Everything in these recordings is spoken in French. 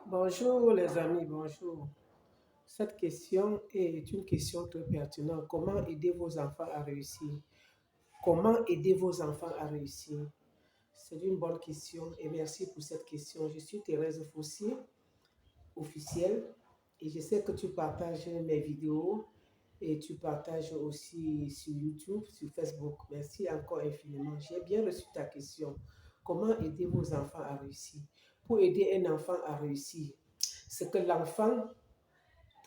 Bonjour les amis, bonjour. Cette question est une question très pertinente. Comment aider vos enfants à réussir? Comment aider vos enfants à réussir? C'est une bonne question et merci pour cette question. Je suis Thérèse Fossy, officielle, et je sais que tu partages mes vidéos et tu partages aussi sur YouTube, sur Facebook. Merci encore infiniment. J'ai bien reçu ta question. Comment aider vos enfants à réussir? Pour aider un enfant à réussir, c'est que l'enfant,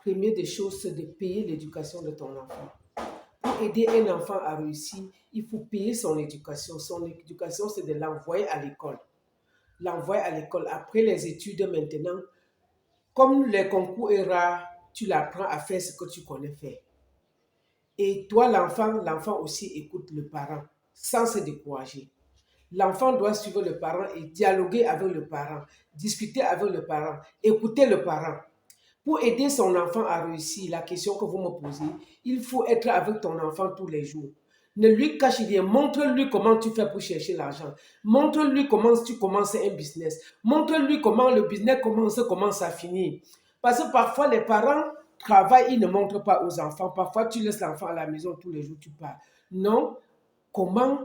premier des choses, c'est de payer l'éducation de ton enfant. Pour aider un enfant à réussir, il faut payer son éducation. Son éducation, c'est de l'envoyer à l'école. L'envoyer à l'école. Après les études maintenant, comme les concours est rare, tu l'apprends à faire ce que tu connais faire. Et toi, l'enfant aussi écoute le parent sans se décourager. L'enfant doit suivre le parent et dialoguer avec le parent, discuter avec le parent, écouter le parent. Pour aider son enfant à réussir, la question que vous me posez, il faut être avec ton enfant tous les jours. Ne lui cache rien. Montre-lui comment tu fais pour chercher l'argent. Montre-lui comment tu commences un business. Montre-lui comment le business commence, comment ça finit. Parce que parfois, les parents travaillent, ils ne montrent pas aux enfants. Parfois, tu laisses l'enfant à la maison tous les jours, tu pars. Non, comment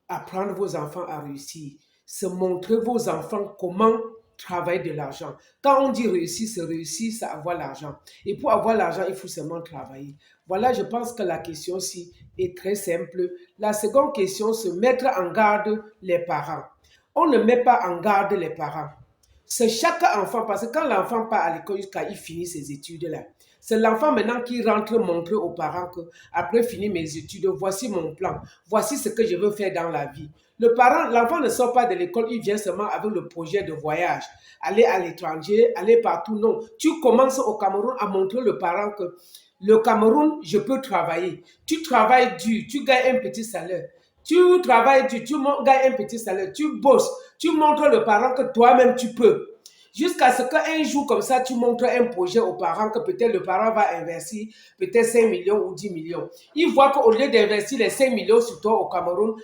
apprendre vos enfants à réussir? C'est montrer vos enfants comment travailler de l'argent. Quand on dit réussir, c'est avoir l'argent. Et pour avoir l'argent, il faut seulement travailler. Voilà, je pense que la question-ci est très simple. La seconde question, c'est mettre en garde les parents. On ne met pas en garde les parents. C'est chaque enfant, parce que quand l'enfant part à l'école jusqu'à il finit ses études-là, c'est l'enfant maintenant qui rentre montrer aux parents que après finir mes études, voici mon plan, voici ce que je veux faire dans la vie. Le parent, l'enfant ne sort pas de l'école, il vient seulement avec le projet de voyage, aller à l'étranger, aller partout. Non, tu commences au Cameroun à montrer le parent que le Cameroun, je peux travailler. Tu travailles dur, tu gagnes un petit salaire. Tu travailles dur, tu gagnes un petit salaire, tu bosses, tu montres le parent que toi-même tu peux. Jusqu'à ce qu'un jour comme ça, tu montres un projet aux parents que peut-être le parent va investir peut-être 5 millions ou 10 millions. Il voit qu'au lieu d'investir les 5 millions sur toi au Cameroun,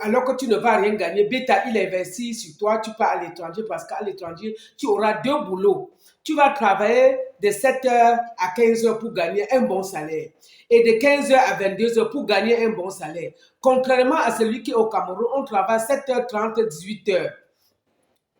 alors que tu ne vas rien gagner, bêta, il investit sur toi, tu pars à l'étranger parce qu'à l'étranger, tu auras deux boulots. Tu vas travailler de 7 heures à 15 heures pour gagner un bon salaire et de 15 heures à 22 heures pour gagner un bon salaire. Contrairement à celui qui est au Cameroun, on travaille 7h30, 18 heures.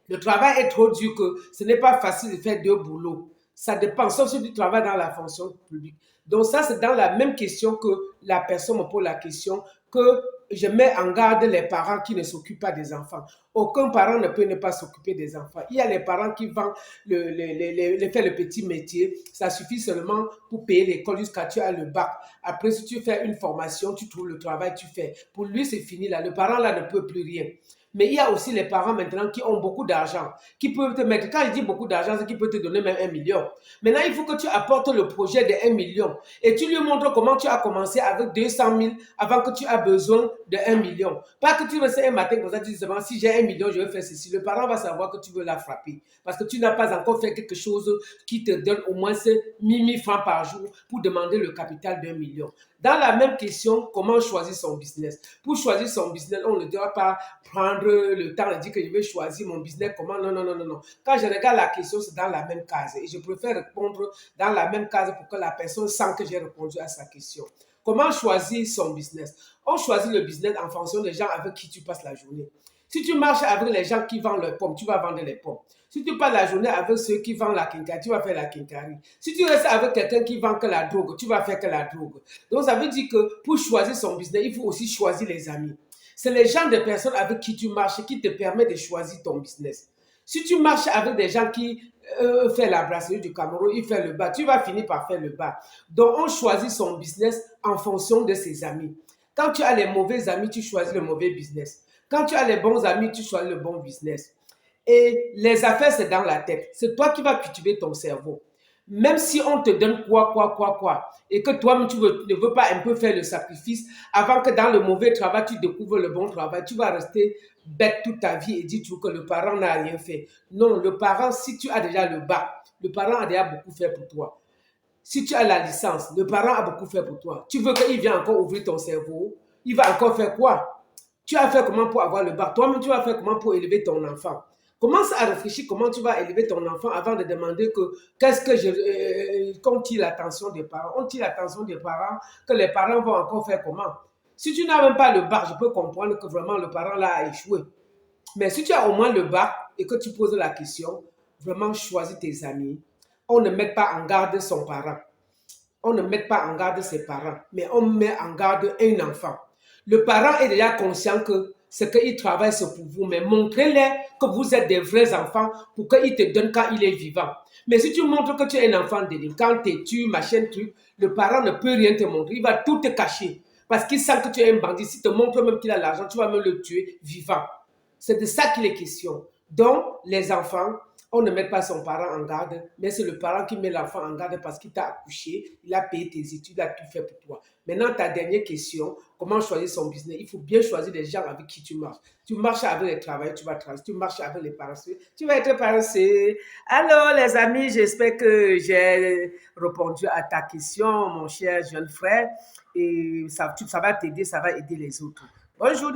Le travail est trop dur que ce n'est pas facile de faire deux boulots. Ça dépend, sauf si tu travailles dans la fonction publique. Donc ça, c'est dans la même question que la personne me pose la question, que je mets en garde les parents qui ne s'occupent pas des enfants. Aucun parent ne peut ne pas s'occuper des enfants. Il y a les parents qui vendent, faire le petit métier. Ça suffit seulement pour payer l'école jusqu'à tu as le bac. Après, si tu fais une formation, tu trouves le travail, tu fais. Pour lui, c'est fini là. Le parent là ne peut plus rien. Mais il y a aussi les parents maintenant qui ont beaucoup d'argent, qui peuvent te mettre, quand je dis beaucoup d'argent, c'est qu'ils peuvent te donner même 1 million. Maintenant, il faut que tu apportes le projet de 1 million et tu lui montres comment tu as commencé avec 200 000 avant que tu aies besoin de 1 million. Pas que tu restes un matin comme ça, tu dis seulement si j'ai 1 million, je vais faire ceci. Le parent va savoir que tu veux la frapper parce que tu n'as pas encore fait quelque chose qui te donne au moins 1000 francs par jour pour demander le capital d'1 million. Dans la même question, comment choisir son business? Pour choisir son business, on ne doit pas prendre le temps de dire que je vais choisir mon business, comment, non, non, non, non, non. Quand je regarde la question, c'est dans la même case et je préfère répondre dans la même case pour que la personne sente que j'ai répondu à sa question. Comment choisir son business? On choisit le business en fonction des gens avec qui tu passes la journée. Si tu marches avec les gens qui vendent les pommes, tu vas vendre les pommes. Si tu passes la journée avec ceux qui vendent la quincaillerie, tu vas faire la quincaillerie. Si tu restes avec quelqu'un qui vend que la drogue, tu vas faire que la drogue. Donc ça veut dire que pour choisir son business, il faut aussi choisir les amis. C'est les gens de personnes avec qui tu marches qui te permettent de choisir ton business. Si tu marches avec des gens qui font la brasserie du Cameroun, ils font le bar, tu vas finir par faire le bar. Donc on choisit son business en fonction de ses amis. Quand tu as les mauvais amis, tu choisis le mauvais business. Quand tu as les bons amis, tu choisis le bon business. Et les affaires, c'est dans la tête. C'est toi qui vas cultiver ton cerveau. Même si on te donne quoi, et que toi-même tu ne veux pas un peu faire le sacrifice, avant que dans le mauvais travail, tu découvres le bon travail, tu vas rester bête toute ta vie et dire que le parent n'a rien fait. Non, le parent, si tu as déjà le bac, le parent a déjà beaucoup fait pour toi. Si tu as la licence, le parent a beaucoup fait pour toi. Tu veux qu'il vienne encore ouvrir ton cerveau? Il va encore faire quoi? Tu as fait comment pour avoir le bac? Toi-même, tu vas faire comment pour élever ton enfant? Commence à réfléchir comment tu vas élever ton enfant avant de demander qu'on tire l'attention des parents. On tire l'attention des parents, que les parents vont encore faire comment? Si tu n'as même pas le bac, je peux comprendre que vraiment le parent là a échoué. Mais si tu as au moins le bac et que tu poses la question, vraiment choisis tes amis. On ne met pas en garde son parent. On ne met pas en garde ses parents, mais on met en garde un enfant. Le parent est déjà conscient que ce qu'il travaille, c'est pour vous, mais montrez-les que vous êtes des vrais enfants pour qu'il te donne quand il est vivant. Mais si tu montres que tu es un enfant délinquant, tu machin truc, le parent ne peut rien te montrer, il va tout te cacher. Parce qu'il sent que tu es un bandit. S'il te montre même qu'il a l'argent, tu vas même le tuer vivant. C'est de ça qu'il est question. Donc, les enfants, on ne met pas son parent en garde, mais c'est le parent qui met l'enfant en garde parce qu'il t'a accouché, il a payé tes études, il a tout fait pour toi. Maintenant, ta dernière question, comment choisir son business? Il faut bien choisir les gens avec qui tu marches. Tu marches avec les travailleurs, tu vas travailler. Tu marches avec les paresseux, tu vas être paresseux. Alors, les amis, j'espère que j'ai répondu à ta question, mon cher jeune frère. Et ça va t'aider, ça va aider les autres. Bonjour.